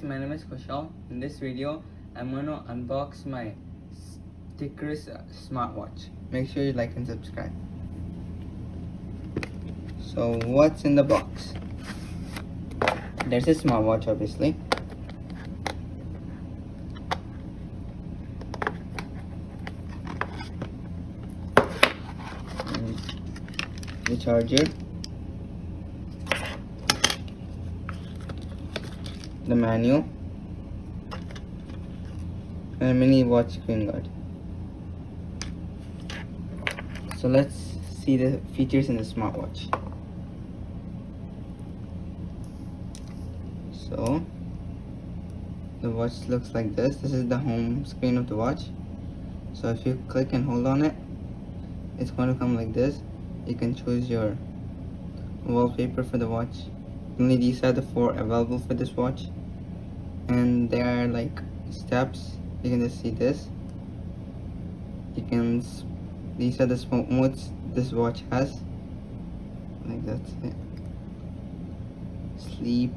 my name is Kushal. In this video, I'm going to unbox my wris smartwatch. Make sure you like and subscribe. So what's in the box? There's a smartwatch, obviously. And the charger, the manual, and a mini watch screen guard. So let's see the features in the smartwatch. So the watch looks like this. This is the home screen of the watch. So if you click and hold on it, it's going to come like this. You can choose your wallpaper for the watch. Only these are the 4 available for this watch, and there are like steps. You can just see this. These are the smoke modes this watch has. Like that's it. Sleep.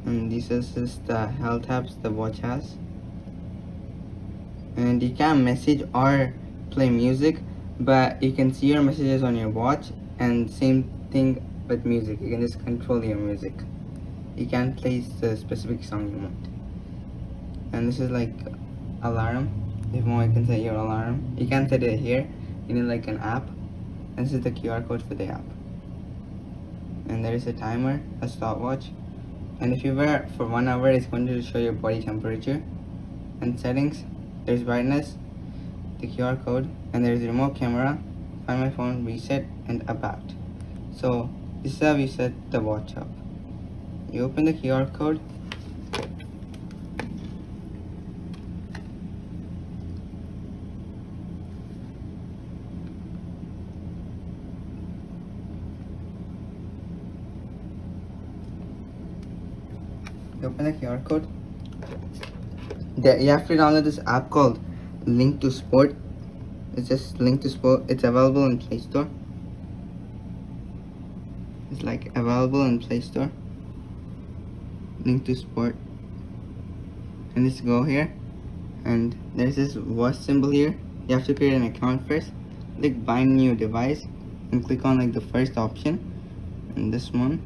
And this is just the health apps the watch has. And you can message or play music, but you can see your messages on your watch, and same thing with music. You can just control your music. You can play the specific song you want. And this is like alarm. If you want, you can set your alarm. You can set it here. You need like an app. And this is the QR code for the app. And there is a timer, a stopwatch. And if you wear it for 1 hour, it's going to show your body temperature. And settings, there's brightness, the QR code, and there's a remote camera, find my phone, reset, and about. So this is how you set the watch up. You open the QR code. You open the QR code. You have to download this app called Link to Sport. It's just Link to Sport. It's available in Play Store. It's like available in Play Store. Link to Sport. And just go here, and there's this watch symbol here. You have to create an account first. Click Buy New Device and click on like the first option, and this one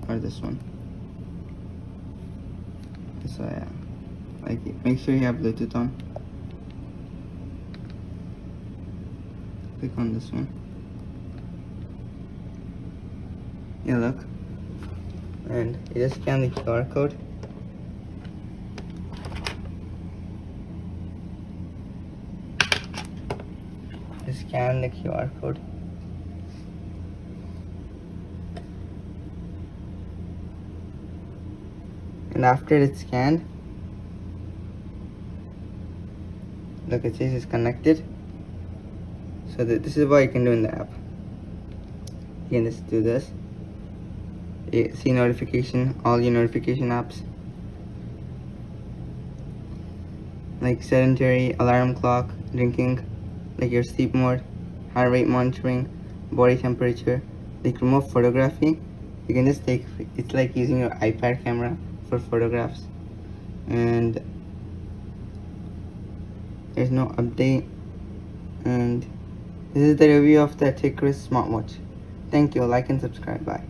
or this one. So yeah, like make sure you have Bluetooth on. Click on this one. Yeah, look, and you just scan the QR code. Just scan the QR code. And after it's scanned, look, it says it's connected. So this is what you can do in the app. You can just do this. You see notification, all your notification apps, like sedentary, alarm clock, drinking, like your sleep mode, heart rate monitoring, body temperature, like remote photography. You can just take, it's like using your iPad camera for photographs. And there's no update. And this is the review of the wris smartwatch. Thank you. Like and subscribe. Bye.